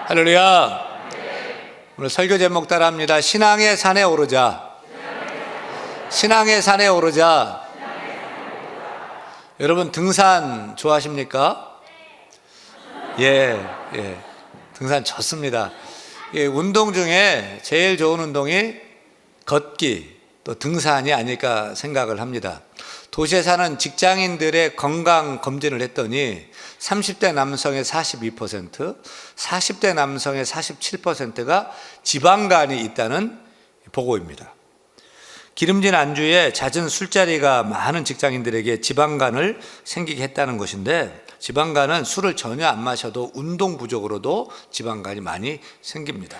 할렐루야. 오늘 설교 제목 따라합니다. 신앙의 산에 오르자. 신앙의 산에 오르자. 여러분 등산 좋아하십니까? 예. 등산 좋습니다. 운동 중에 제일 좋은 운동이 걷기, 또 등산이 아닐까 생각을 합니다. 도시에 사는 직장인들의 건강 검진을 했더니 30대 남성의 42%, 40대 남성의 47%가 지방간이 있다는 보고입니다. 기름진 안주에 잦은 술자리가 많은 직장인들에게 지방간을 생기게 했다는 것인데, 지방간은 술을 전혀 안 마셔도 운동 부족으로도 지방간이 많이 생깁니다.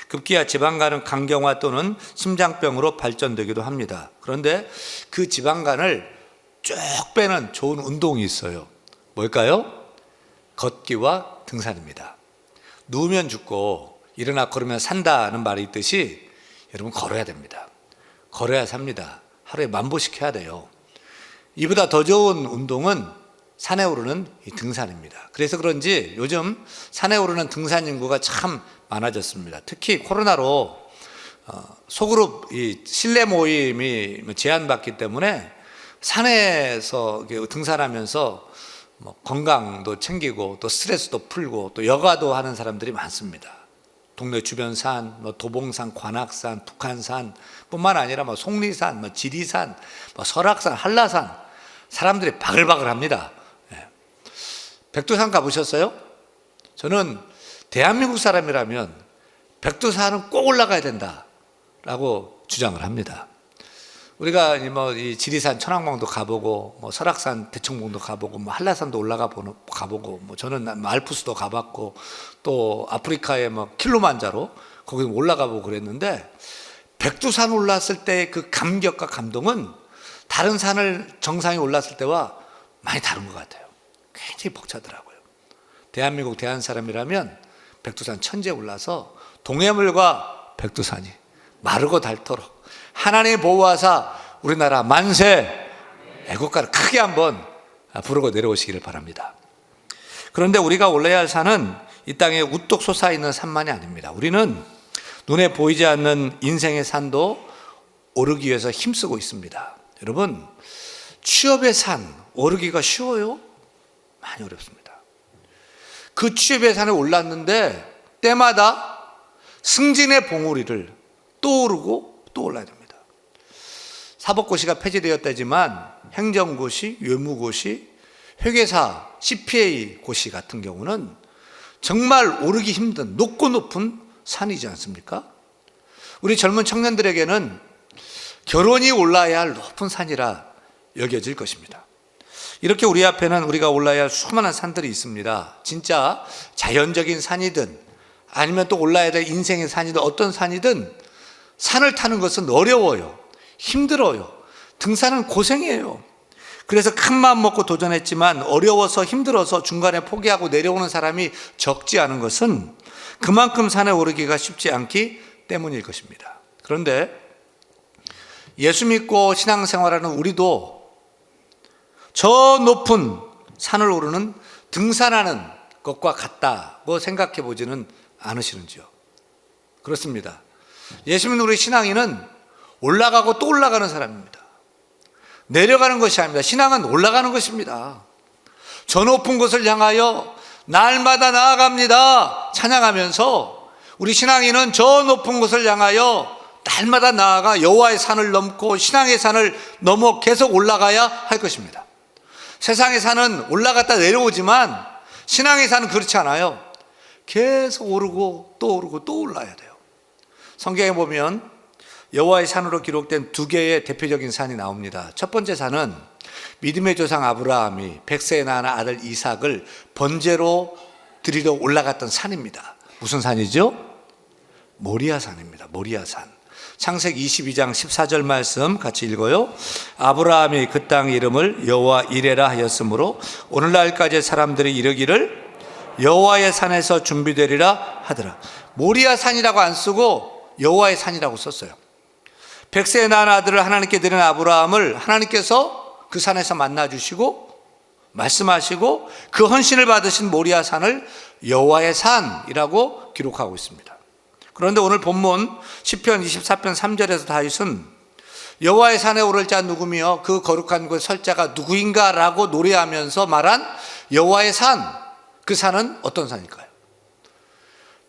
급기야 지방간은 간경화 또는 심장병으로 발전되기도 합니다. 그런데 그 지방간을 쭉 빼는 좋은 운동이 있어요. 뭘까요? 걷기와 등산입니다. 누우면 죽고 일어나 걸으면 산다는 말이 있듯이 여러분 걸어야 됩니다. 걸어야 삽니다. 하루에 10,000보씩 해야 돼요. 이보다 더 좋은 운동은 산에 오르는 이 등산입니다. 그래서 그런지 요즘 산에 오르는 등산 인구가 참 많아졌습니다. 특히 코로나로 소그룹 이 실내 모임이 제한받기 때문에 산에서 등산하면서 건강도 챙기고 또 스트레스도 풀고 또 여가도 하는 사람들이 많습니다. 동네 주변 산, 도봉산, 관악산, 북한산 뿐만 아니라 속리산, 지리산, 설악산, 한라산, 사람들이 바글바글합니다. 백두산 가보셨어요? 저는 대한민국 사람이라면 백두산은 꼭 올라가야 된다라고 주장을 합니다. 우리가 이 지리산 천왕봉도 가보고 설악산 대청봉도 가보고 한라산도 가보고 저는 알프스도 가봤고 또 아프리카의 킬리만자로 거기 올라가보고 그랬는데, 백두산 올랐을 때 그 감격과 감동은 다른 산을 정상에 올랐을 때와 많이 다른 것 같아요. 굉장히 벅차더라고요. 대한민국 대한 사람이라면 백두산 천지에 올라서 동해물과 백두산이 마르고 닳도록 하나님의 보호하사 우리나라 만세 애국가를 크게 한번 부르고 내려오시기를 바랍니다. 그런데 우리가 올라야 할 산은 이 땅에 우뚝 솟아있는 산만이 아닙니다. 우리는 눈에 보이지 않는 인생의 산도 오르기 위해서 힘쓰고 있습니다. 여러분, 취업의 산 오르기가 쉬워요? 많이 어렵습니다. 그 취업의 산에 올랐는데 때마다 승진의 봉우리를 또 오르고 또 올라야 됩니다. 사법고시가 폐지되었다지만 행정고시, 외무고시, 회계사, CPA 고시 같은 경우는 정말 오르기 힘든 높고 높은 산이지 않습니까? 우리 젊은 청년들에게는 결혼이 올라야 할 높은 산이라 여겨질 것입니다. 이렇게 우리 앞에는 우리가 올라야 할 수많은 산들이 있습니다. 진짜 자연적인 산이든 아니면 또 올라야 될 인생의 산이든 어떤 산이든 산을 타는 것은 어려워요. 힘들어요. 등산은 고생이에요. 그래서 큰 마음 먹고 도전했지만 어려워서 힘들어서 중간에 포기하고 내려오는 사람이 적지 않은 것은 그만큼 산에 오르기가 쉽지 않기 때문일 것입니다. 그런데 예수 믿고 신앙생활하는 우리도 저 높은 산을 오르는 등산하는 것과 같다고 생각해 보지는 않으시는지요? 그렇습니다. 예수 믿는 우리 신앙인은 올라가고 또 올라가는 사람입니다. 내려가는 것이 아닙니다. 신앙은 올라가는 것입니다. 저 높은 곳을 향하여 날마다 나아갑니다 찬양하면서 우리 신앙인은 저 높은 곳을 향하여 날마다 나아가 여호와의 산을 넘고 신앙의 산을 넘어 계속 올라가야 할 것입니다. 세상의 산은 올라갔다 내려오지만 신앙의 산은 그렇지 않아요. 계속 오르고 또 오르고 또 올라야 돼요. 성경에 보면 여호와의 산으로 기록된 2개의 대표적인 산이 나옵니다. 첫 번째 산은 믿음의 조상 아브라함이 백세에 낳은 아들 이삭을 번제로 드리러 올라갔던 산입니다. 무슨 산이죠? 모리아산입니다. 모리아산. 창세기 22장 14절 말씀 같이 읽어요. 아브라함이 그 땅 이름을 여호와 이레라 하였으므로 오늘날까지 사람들이 이르기를 여호와의 산에서 준비되리라 하더라. 모리아산이라고 안 쓰고 여호와의 산이라고 썼어요. 백세에 낳은 아들을 하나님께 드린 아브라함을 하나님께서 그 산에서 만나주시고 말씀하시고 그 헌신을 받으신 모리아 산을 여호와의 산이라고 기록하고 있습니다. 그런데 오늘 본문 시편 24편 3절에서 다윗은 여호와의 산에 오를 자 누구며 그 거룩한 곳에 설 자가 누구인가 라고 노래하면서 말한 여호와의 산, 그 산은 어떤 산일까요?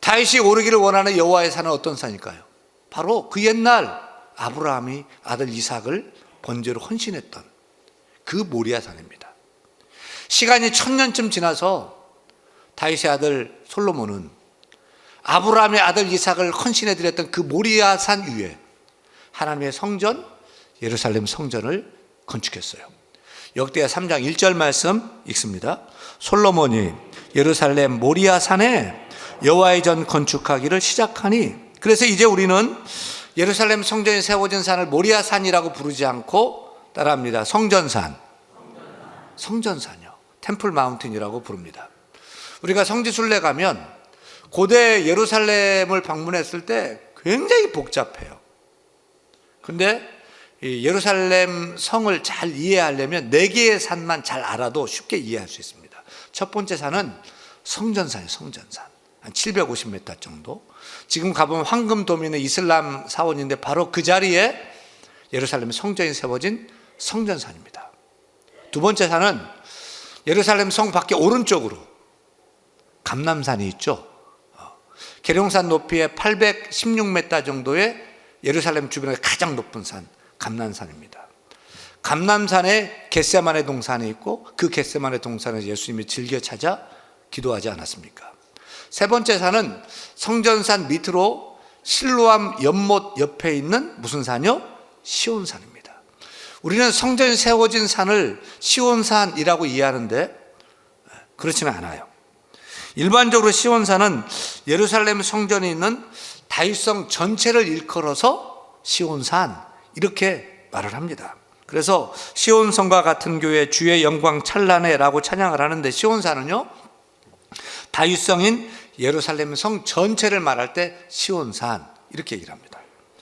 다윗이 오르기를 원하는 여호와의 산은 어떤 산일까요? 바로 그 옛날 아브라함이 아들 이삭을 번제로 헌신했던 그 모리아 산입니다. 시간이 1000년쯤 지나서 다윗의 아들 솔로몬은 아브라함의 아들 이삭을 헌신해 드렸던 그 모리아 산 위에 하나님의 성전, 예루살렘 성전을 건축했어요. 역대하 3장 1절 말씀 읽습니다. 솔로몬이 예루살렘 모리아 산에 여호와의 전 건축하기를 시작하니, 그래서 이제 우리는 예루살렘 성전이 세워진 산을 모리아 산이라고 부르지 않고 따라합니다. 성전산이요, 템플 마운틴이라고 부릅니다. 우리가 성지순례 가면 고대 예루살렘을 방문했을 때 굉장히 복잡해요. 근데 이 예루살렘 성을 잘 이해하려면 4개의 산만 잘 알아도 쉽게 이해할 수 있습니다. 첫 번째 산은 성전산이에요. 성전산 한 750m 정도. 지금 가보면 황금도미는 이슬람 사원인데 바로 그 자리에 예루살렘 성전이 세워진 성전산입니다. 두 번째 산은 예루살렘 성 밖에 오른쪽으로 감람산이 있죠. 계룡산 높이의 816m 정도의 예루살렘 주변의 가장 높은 산 감람산입니다. 감람산에 겟세마네 동산이 있고 그 겟세마네 동산에서 예수님이 즐겨 찾아 기도하지 않았습니까? 세 번째 산은 성전산 밑으로 실로암 연못 옆에 있는 무슨 산이요? 시온산입니다. 우리는 성전이 세워진 산을 시온산이라고 이해하는데 그렇지는 않아요. 일반적으로 시온산은 예루살렘 성전이 있는 다윗성 전체를 일컬어서 시온산 이렇게 말을 합니다. 그래서 시온성과 같은 교회 주의 영광 찬란해라고 찬양을 하는데, 시온산은요 다윗성인 예루살렘 성 전체를 말할 때 시온산 이렇게 얘기를 합니다.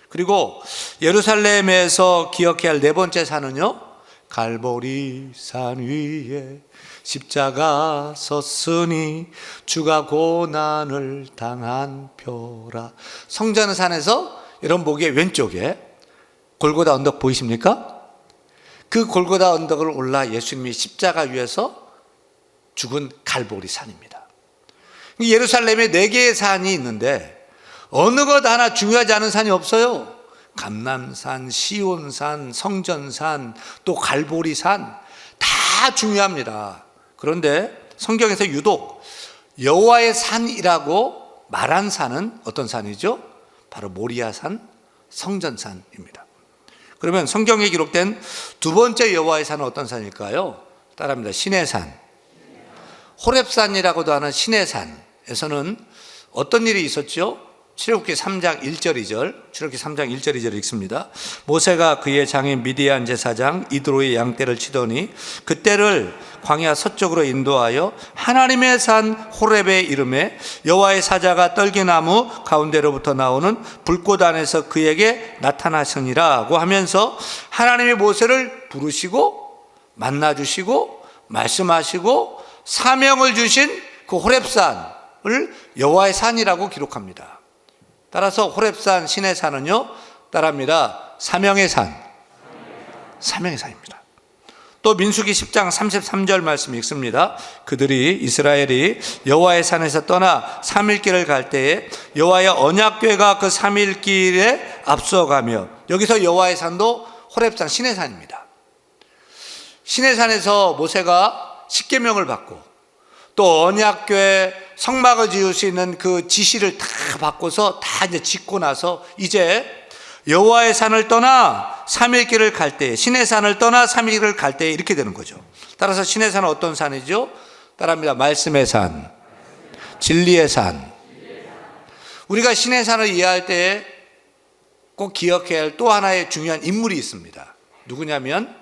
그리고 예루살렘에서 기억해야 할 네 번째 산은요, 갈보리 산 위에 십자가 섰으니 주가 고난을 당한 표라. 성전산에서 여러분 보기에 왼쪽에 골고다 언덕 보이십니까? 그 골고다 언덕을 올라 예수님이 십자가 위에서 죽은 갈보리 산입니다. 예루살렘에 4개의 산이 있는데 어느 것 하나 중요하지 않은 산이 없어요. 감람산, 시온산, 성전산, 또 갈보리산 다 중요합니다. 그런데 성경에서 유독 여호와의 산이라고 말한 산은 어떤 산이죠? 바로 모리아산, 성전산입니다. 그러면 성경에 기록된 두 번째 여호와의 산은 어떤 산일까요? 따라합니다. 시내산. 호렙산이라고도 하는 시내산에서는 어떤 일이 있었죠? 출애굽기 3장 1절 2절, 출애굽기 3장 1절 2절 읽습니다. 모세가 그의 장인 미디안 제사장 이드로의 양떼를 치더니 그떼를 광야 서쪽으로 인도하여 하나님의 산 호렙에 이르매 여호와의 사자가 떨기나무 가운데로부터 나오는 불꽃 안에서 그에게 나타나시니라고 하면서 하나님이 모세를 부르시고 만나주시고 말씀하시고 사명을 주신 그 호렙산을 여호와의 산이라고 기록합니다. 따라서 호렙산, 시내산은요 따라합니다. 사명의 산, 사명의 산입니다. 또 민수기 10장 33절 말씀 읽습니다. 그들이 이스라엘이 여호와의 산에서 떠나 3일길을 갈 때에 여호와의 언약궤가 그 3일길에 앞서가며, 여기서 여호와의 산도 호렙산, 시내산입니다. 시내산에서 모세가 십계명을 받고 또 언약궤 성막을 지을 수 있는 그 지시를 다 바꿔서 다 이제 짓고 나서 이제 여호와의 산을 떠나 3일길을 갈 때, 시내산을 떠나 3일길을 갈 때 이렇게 되는 거죠. 따라서 시내산은 어떤 산이죠? 따라합니다. 말씀의 산, 진리의 산. 우리가 시내산을 이해할 때 꼭 기억해야 할 또 하나의 중요한 인물이 있습니다. 누구냐면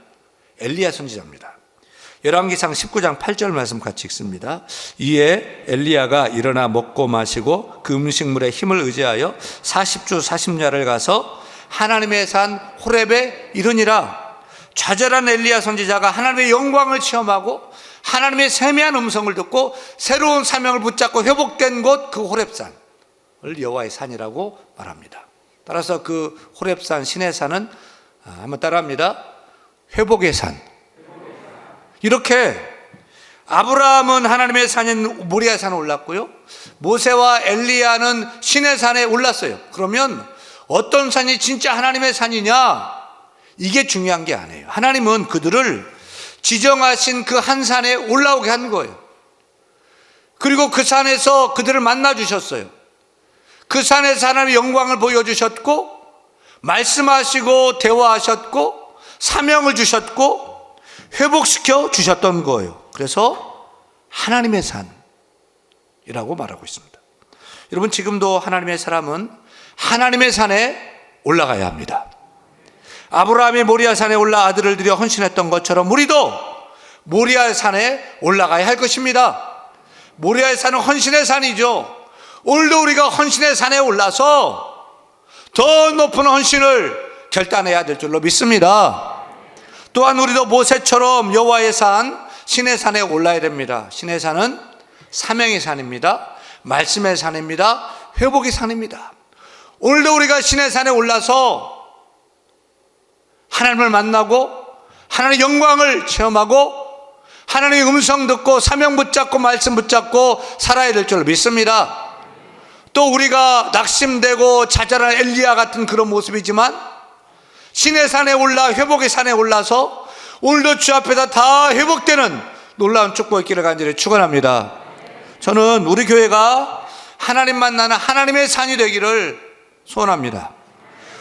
엘리야 선지자입니다. 열왕기상 19장 8절 말씀 같이 읽습니다. 이에 엘리야가 일어나 먹고 마시고 그 음식물에 힘을 의지하여 40주 40야를 가서 하나님의 산 호렙에 이르니라. 좌절한 엘리야 선지자가 하나님의 영광을 체험하고 하나님의 세미한 음성을 듣고 새로운 사명을 붙잡고 회복된 곳, 그 호렙산을 여호와의 산이라고 말합니다. 따라서 그 호렙산, 시내산은 한번 따라합니다. 회복의 산. 이렇게 아브라함은 하나님의 산인 모리아산에 올랐고요, 모세와 엘리야는 시내산에 올랐어요. 그러면 어떤 산이 진짜 하나님의 산이냐, 이게 중요한 게 아니에요. 하나님은 그들을 지정하신 그 한 산에 올라오게 한 거예요. 그리고 그 산에서 그들을 만나 주셨어요. 그 산에서 하나님의 영광을 보여주셨고, 말씀하시고 대화하셨고, 사명을 주셨고, 회복시켜 주셨던 거예요. 그래서 하나님의 산이라고 말하고 있습니다. 여러분, 지금도 하나님의 사람은 하나님의 산에 올라가야 합니다. 아브라함이 모리아산에 올라 아들을 들여 헌신했던 것처럼 우리도 모리아산에 올라가야 할 것입니다. 모리아의 산은 헌신의 산이죠. 오늘도 우리가 헌신의 산에 올라서 더 높은 헌신을 결단해야 될 줄로 믿습니다. 또한 우리도 모세처럼 여호와의 산, 신의 산에 올라야 됩니다. 신의 산은 사명의 산입니다. 말씀의 산입니다. 회복의 산입니다. 오늘도 우리가 신의 산에 올라서 하나님을 만나고 하나님의 영광을 체험하고 하나님의 음성 듣고 사명 붙잡고 말씀 붙잡고 살아야 될 줄로 믿습니다. 또 우리가 낙심되고 좌절한 엘리야 같은 그런 모습이지만 신의 산에 올라 회복의 산에 올라서 오늘도 주 앞에다 다 회복되는 놀라운 축복의 길을 간절히 축원합니다. 저는 우리 교회가 하나님 만나는 하나님의 산이 되기를 소원합니다.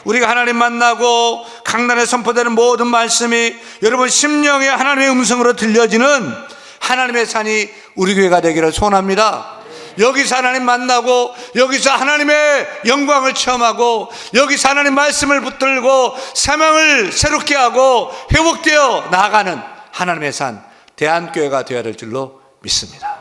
우리가 하나님 만나고 강단에 선포되는 모든 말씀이 여러분 심령에 하나님의 음성으로 들려지는 하나님의 산이 우리 교회가 되기를 소원합니다. 여기서 하나님 만나고 여기서 하나님의 영광을 체험하고 여기서 하나님 말씀을 붙들고 사명을 새롭게 하고 회복되어 나아가는 하나님의 산 대한교회가 되어야 될 줄로 믿습니다.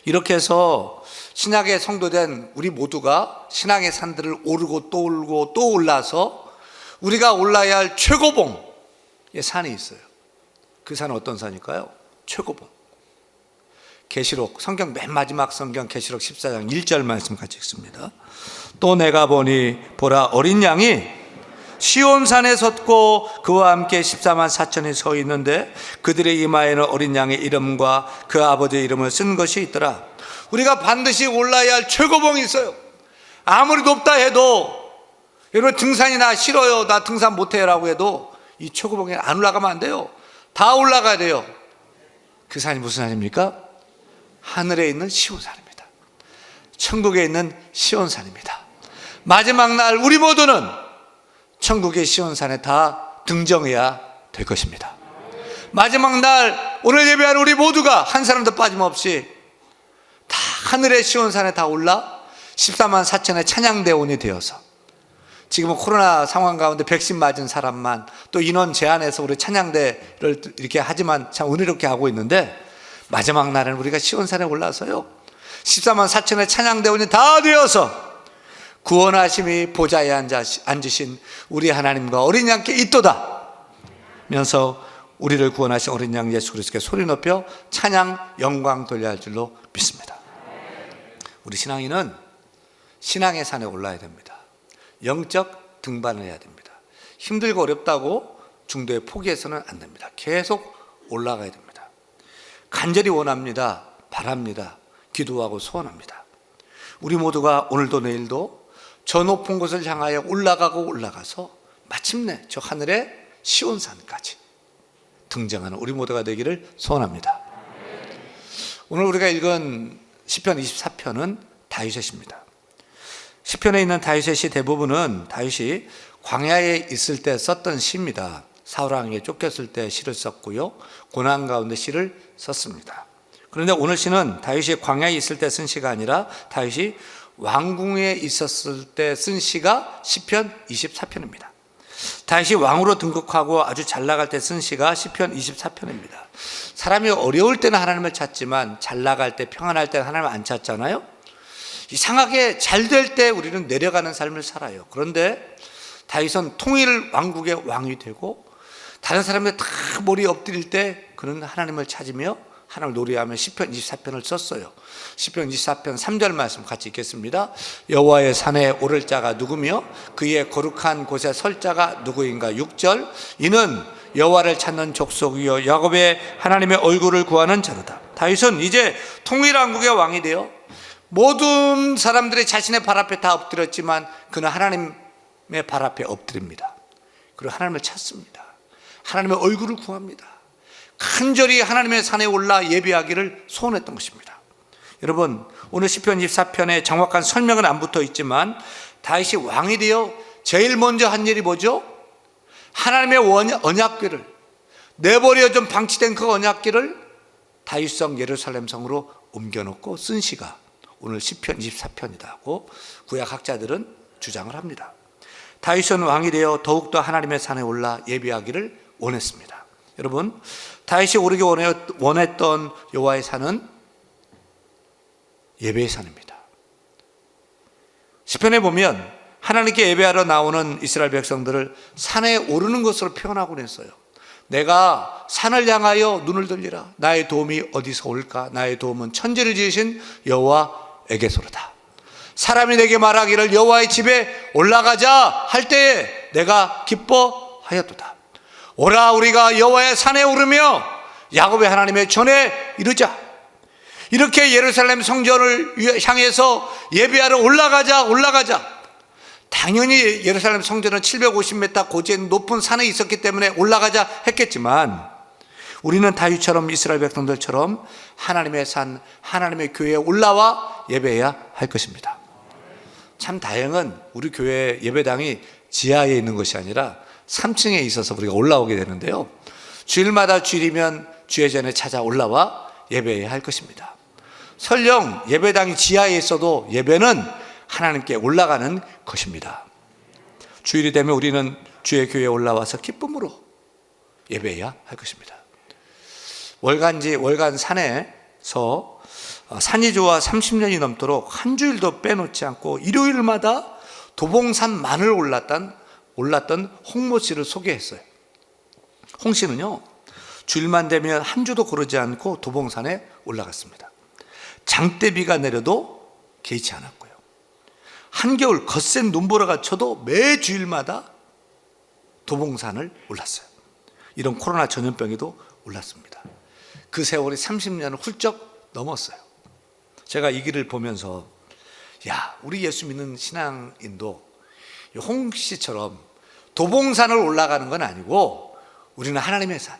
이렇게 해서 신약의 성도된 우리 모두가 신앙의 산들을 오르고 또 오르고 또 올라서 우리가 올라야 할 최고봉의 산이 있어요. 그 산은 어떤 산일까요? 최고봉. 계시록, 성경 맨 마지막 성경 계시록 14장 1절 말씀 같이 읽습니다. 또 내가 보니 보라, 어린 양이 시온산에 섰고 그와 함께 14만 4천이 서 있는데 그들의 이마에는 어린 양의 이름과 그 아버지의 이름을 쓴 것이 있더라. 우리가 반드시 올라야 할 최고봉이 있어요. 아무리 높다 해도, 여러분 등산이 나 싫어요, 나 등산 못해요 라고 해도 이 최고봉에 안 올라가면 안 돼요. 다 올라가야 돼요. 그 산이 무슨 산입니까? 하늘에 있는 시온산입니다. 천국에 있는 시온산입니다. 마지막 날 우리 모두는 천국의 시온산에 다 등정해야 될 것입니다. 마지막 날 오늘 예배하는 우리 모두가 한 사람도 빠짐없이 다 하늘의 시온산에 다 올라 14만 4천의 찬양대원이 되어서, 지금은 코로나 상황 가운데 백신 맞은 사람만 또 인원 제한해서 우리 찬양대를 이렇게 하지만 참 은혜롭게 하고 있는데, 마지막 날에는 우리가 시온산에 올라서요 14만 4천의 찬양대원이 다 되어서 구원하심이 보좌에 앉으신 우리 하나님과 어린 양께 있도다 면서 우리를 구원하신 어린 양 예수 그리스도께 소리 높여 찬양 영광 돌려야 할 줄로 믿습니다. 우리 신앙인은 신앙의 산에 올라야 됩니다. 영적 등반을 해야 됩니다. 힘들고 어렵다고 중도에 포기해서는 안 됩니다. 계속 올라가야 됩니다. 간절히 원합니다. 바랍니다. 기도하고 소원합니다. 우리 모두가 오늘도 내일도 저 높은 곳을 향하여 올라가고 올라가서 마침내 저 하늘의 시온산까지 등정하는 우리 모두가 되기를 소원합니다. 오늘 우리가 읽은 시편 24편은 다윗의 시입니다. 시편에 있는 다윗의 시 대부분은 다윗이 광야에 있을 때 썼던 시입니다. 사울왕에게 쫓겼을 때 시를 썼고요, 고난 가운데 시를 썼습니다. 그런데 오늘 시는 다윗이 광야에 있을 때 쓴 시가 아니라 다윗이 왕궁에 있었을 때 쓴 시가 시편 24편입니다. 다윗이 왕으로 등극하고 아주 잘 나갈 때 쓴 시가 시편 24편입니다. 사람이 어려울 때는 하나님을 찾지만 잘 나갈 때, 평안할 때는 하나님을 안 찾잖아요. 이상하게 잘 될 때 우리는 내려가는 삶을 살아요. 그런데 다윗은 통일 왕국의 왕이 되고 다른 사람들 다 머리 엎드릴 때 그는 하나님을 찾으며 하나님을 노래하며 시편 24편을 썼어요. 시편 24편 3절 말씀 같이 읽겠습니다. 여호와의 산에 오를 자가 누구며 그의 거룩한 곳에 설 자가 누구인가. 6절 이는 여호와를 찾는 족속이요 야곱의 하나님의 얼굴을 구하는 자로다. 다윗은 이제 통일왕국의 왕이 되어 모든 사람들이 자신의 발 앞에 다 엎드렸지만 그는 하나님의 발 앞에 엎드립니다. 그리고 하나님을 찾습니다. 하나님의 얼굴을 구합니다. 간절히 하나님의 산에 올라 예배하기를 소원했던 것입니다. 여러분, 오늘 시편 24편에 정확한 설명은 안 붙어 있지만 다윗이 왕이 되어 제일 먼저 한 일이 뭐죠? 하나님의 언약궤를, 내버려져 방치된 그 언약궤를 다윗성 예루살렘 성으로 옮겨놓고 쓴 시가 오늘 시편 24편이라고 구약학자들은 주장을 합니다. 다윗은 왕이 되어 더욱더 하나님의 산에 올라 예배하기를 원했습니다. 여러분, 다윗이 오르기 원했던 여호와의 산은 예배의 산입니다. 시편에 보면 하나님께 예배하러 나오는 이스라엘 백성들을 산에 오르는 것으로 표현하곤 했어요. 내가 산을 향하여 눈을 들리라. 나의 도움이 어디서 올까? 나의 도움은 천지를 지으신 여호와에게서로다. 사람이 내게 말하기를 여호와의 집에 올라가자 할 때에 내가 기뻐하였도다. 오라 우리가 여호와의 산에 오르며 야곱의 하나님의 전에 이르자. 이렇게 예루살렘 성전을 향해서 예배하러 올라가자. 당연히 예루살렘 성전은 750m 고지의 높은 산에 있었기 때문에 올라가자 했겠지만 우리는 다윗처럼 이스라엘 백성들처럼 하나님의 산, 하나님의 교회에 올라와 예배해야 할 것입니다. 참 다행은 우리 교회 예배당이 지하에 있는 것이 아니라 3층에 있어서 우리가 올라오게 되는데요, 주일마다 주일이면 주의 전에 찾아 올라와 예배해야 할 것입니다. 설령 예배당이 지하에 있어도 예배는 하나님께 올라가는 것입니다. 주일이 되면 우리는 주의 교회에 올라와서 기쁨으로 예배해야 할 것입니다. 월간 산에서 산이 좋아 30년이 넘도록 한 주일도 빼놓지 않고 일요일마다 도봉산만을 올랐던 홍모 씨를 소개했어요. 홍 씨는요, 주일만 되면 한 주도 거르지 않고 도봉산에 올라갔습니다. 장대비가 내려도 개의치 않았고요. 한겨울 거센 눈보라가 쳐도 매 주일마다 도봉산을 올랐어요. 이런 코로나 전염병에도 올랐습니다. 그 세월이 30년을 훌쩍 넘었어요. 제가 이 길을 보면서 우리 예수 믿는 신앙인도 홍 씨처럼 도봉산을 올라가는 건 아니고 우리는 하나님의 산,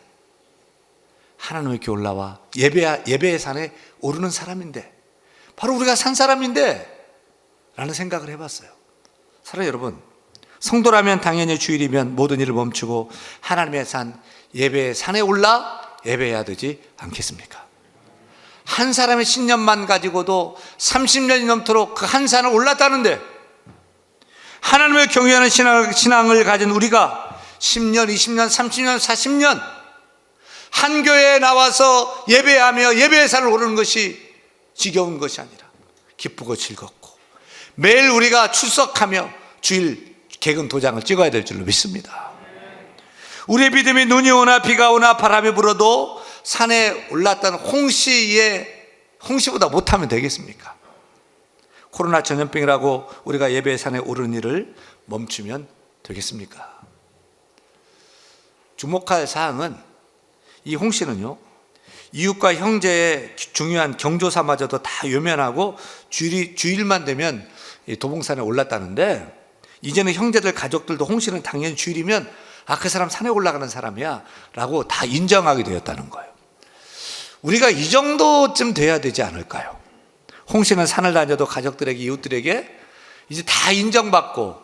하나님의 교회 올라와 예배의 산에 오르는 사람인데, 바로 우리가 산 사람인데 라는 생각을 해봤어요. 사랑하는 여러분, 성도라면 당연히 주일이면 모든 일을 멈추고 하나님의 산, 예배의 산에 올라 예배해야 되지 않겠습니까? 한 사람의 신념만 가지고도 30년이 넘도록 그 한 산을 올랐다는데, 하나님을 경외하는 신앙을 가진 우리가 10년, 20년, 30년, 40년 한 교회에 나와서 예배하며 예배의 산을 오르는 것이 지겨운 것이 아니라 기쁘고 즐겁고 매일 우리가 출석하며 주일 개근 도장을 찍어야 될 줄로 믿습니다. 우리의 믿음이 눈이 오나 비가 오나 바람이 불어도 산에 올랐던 홍씨보다 못하면 되겠습니까? 코로나 전염병이라고 우리가 예배의 산에 오르는 일을 멈추면 되겠습니까? 주목할 사항은 이 홍씨는요, 이웃과 형제의 중요한 경조사마저도 다 외면하고 주일만 되면 도봉산에 올랐다는데, 이제는 형제들 가족들도 홍씨는 당연히 주일이면 그 사람 산에 올라가는 사람이야 라고 다 인정하게 되었다는 거예요. 우리가 이 정도쯤 돼야 되지 않을까요? 홍씨는 산을 다녀도 가족들에게, 이웃들에게 이제 다 인정받고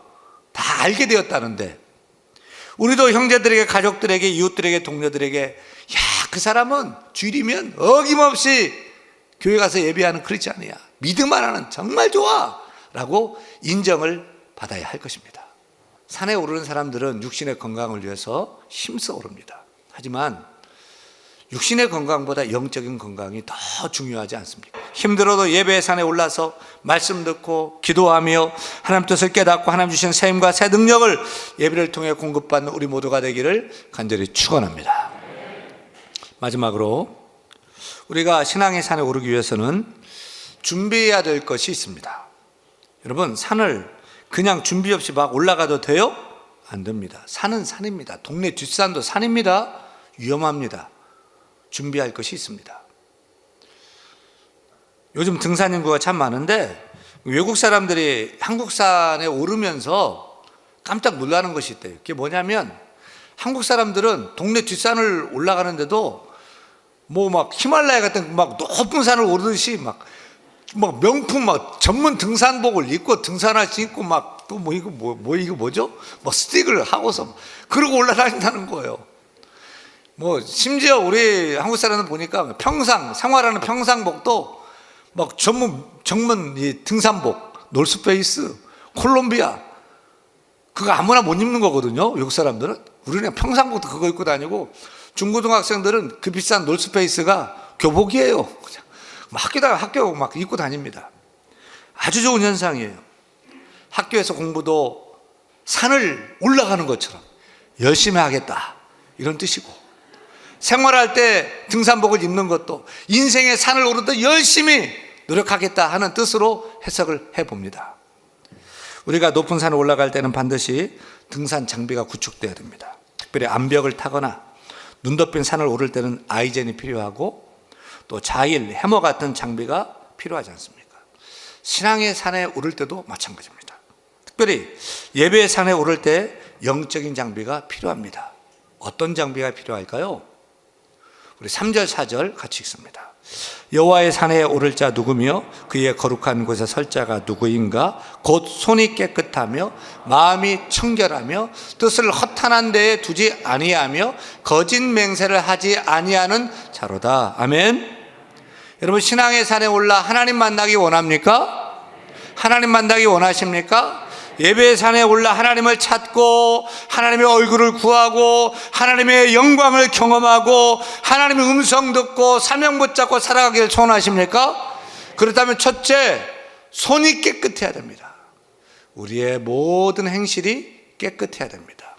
다 알게 되었다는데, 우리도 형제들에게, 가족들에게, 이웃들에게, 동료들에게 그 사람은 주일이면 어김없이 교회 가서 예배하는 크리스찬이야, 믿음 하나는 정말 좋아 라고 인정을 받아야 할 것입니다. 산에 오르는 사람들은 육신의 건강을 위해서 힘써 오릅니다. 하지만 육신의 건강보다 영적인 건강이 더 중요하지 않습니까? 힘들어도 예배의 산에 올라서 말씀 듣고 기도하며 하나님 뜻을 깨닫고 하나님 주신 새 힘과 새 능력을 예배를 통해 공급받는 우리 모두가 되기를 간절히 축원합니다. 마지막으로 우리가 신앙의 산에 오르기 위해서는 준비해야 될 것이 있습니다. 여러분, 산을 그냥 준비 없이 막 올라가도 돼요? 안 됩니다. 산은 산입니다. 동네 뒷산도 산입니다. 위험합니다. 준비할 것이 있습니다. 요즘 등산 인구가 참 많은데 외국 사람들이 한국산에 오르면서 깜짝 놀라는 것이 있대요. 그게 뭐냐면 한국 사람들은 동네 뒷산을 올라가는데도 뭐 막 히말라야 같은 막 높은 산을 오르듯이 막 명품 막 전문 등산복을 입고 등산화 신고 막 또 뭐 이거 이거 뭐죠? 뭐 스틱을 하고서 그러고 올라다닌다는 거예요. 뭐 심지어 우리 한국 사람들 보니까 생활하는 평상복도 막 전문 이 등산복, 놀스페이스, 콜롬비아 그거 아무나 못 입는 거거든요. 외국 사람들은. 우리는 평상복도 그거 입고 다니고 중고등학생들은 그 비싼 놀스페이스가 교복이에요. 그냥 학교 막 입고 다닙니다. 아주 좋은 현상이에요. 학교에서 공부도 산을 올라가는 것처럼 열심히 하겠다 이런 뜻이고, 생활할 때 등산복을 입는 것도 인생의 산을 오르듯 열심히 노력하겠다 하는 뜻으로 해석을 해봅니다. 우리가 높은 산에 올라갈 때는 반드시 등산 장비가 구축되어야 됩니다. 특별히 암벽을 타거나 눈 덮인 산을 오를 때는 아이젠이 필요하고 또 자일, 해머 같은 장비가 필요하지 않습니까? 신앙의 산에 오를 때도 마찬가지입니다. 특별히 예배의 산에 오를 때 영적인 장비가 필요합니다. 어떤 장비가 필요할까요? 우리 3절 4절 같이 읽습니다. 여호와의 산에 오를 자 누구며 그의 거룩한 곳에 설 자가 누구인가? 곧 손이 깨끗하며 마음이 청결하며 뜻을 허탄한 데에 두지 아니하며 거짓 맹세를 하지 아니하는 자로다. 아멘. 여러분, 신앙의 산에 올라 하나님 만나기 원합니까? 하나님 만나기 원하십니까? 예배의 산에 올라 하나님을 찾고 하나님의 얼굴을 구하고 하나님의 영광을 경험하고 하나님의 음성 듣고 사명 붙잡고 살아가기를 소원하십니까? 그렇다면 첫째, 손이 깨끗해야 됩니다. 우리의 모든 행실이 깨끗해야 됩니다.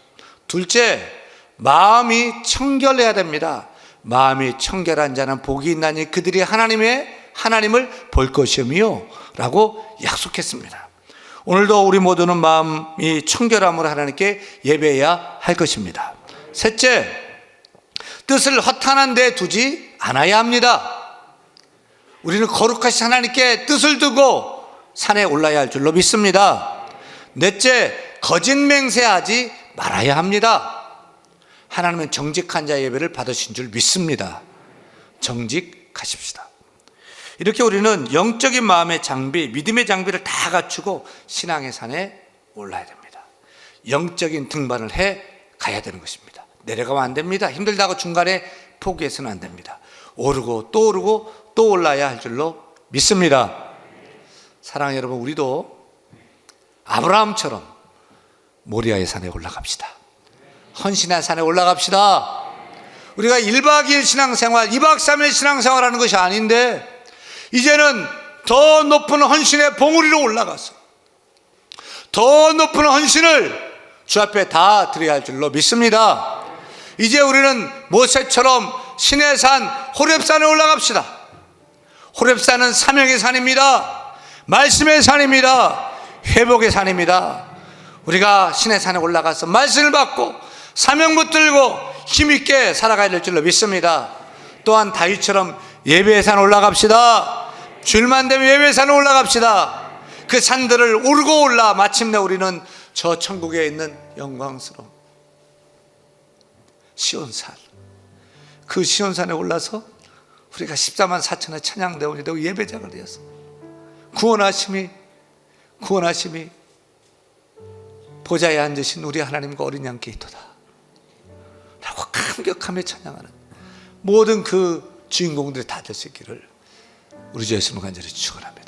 둘째, 마음이 청결해야 됩니다. 마음이 청결한 자는 복이 있나니 그들이 하나님을 볼 것이며 라고 약속했습니다. 오늘도 우리 모두는 마음이 청결함으로 하나님께 예배해야 할 것입니다. 셋째, 뜻을 허탄한 데 두지 않아야 합니다. 우리는 거룩하신 하나님께 뜻을 두고 산에 올라야 할 줄로 믿습니다. 넷째, 거짓 맹세하지 말아야 합니다. 하나님은 정직한 자 예배를 받으신 줄 믿습니다. 정직하십시다. 이렇게 우리는 영적인 마음의 장비, 믿음의 장비를 다 갖추고 신앙의 산에 올라야 됩니다. 영적인 등반을 해 가야 되는 것입니다. 내려가면 안 됩니다. 힘들다고 중간에 포기해서는 안 됩니다. 오르고 또 올라야 할 줄로 믿습니다. 사랑하는 여러분, 우리도 아브라함처럼 모리아의 산에 올라갑시다. 헌신의 산에 올라갑시다. 우리가 1박 2일 신앙생활, 2박 3일 신앙생활하는 것이 아닌데 이제는 더 높은 헌신의 봉우리로 올라가서 더 높은 헌신을 주 앞에 다 드려야 할 줄로 믿습니다. 이제 우리는 모세처럼 신의 산 호렙산에 올라갑시다. 호렙산은 사명의 산입니다. 말씀의 산입니다. 회복의 산입니다. 우리가 신의 산에 올라가서 말씀을 받고 사명 붙들고 힘있게 살아가야 될 줄로 믿습니다. 또한 다윗처럼 예배의 산 올라갑시다. 주일만 되면 예배의 산에 올라갑시다. 그 산들을 오르고 올라 마침내 우리는 저 천국에 있는 영광스러운 시온산, 그 시온산에 올라서 우리가 14만 4천의 찬양대원이 되고 예배자가 되어서 구원하심이 보좌에 앉으신 우리 하나님과 어린 양께 있도다 라고 감격하며 찬양하는 모든 그 주인공들이 다 될 수 있기를 우리 주 예수님을 간절히 축원합니다.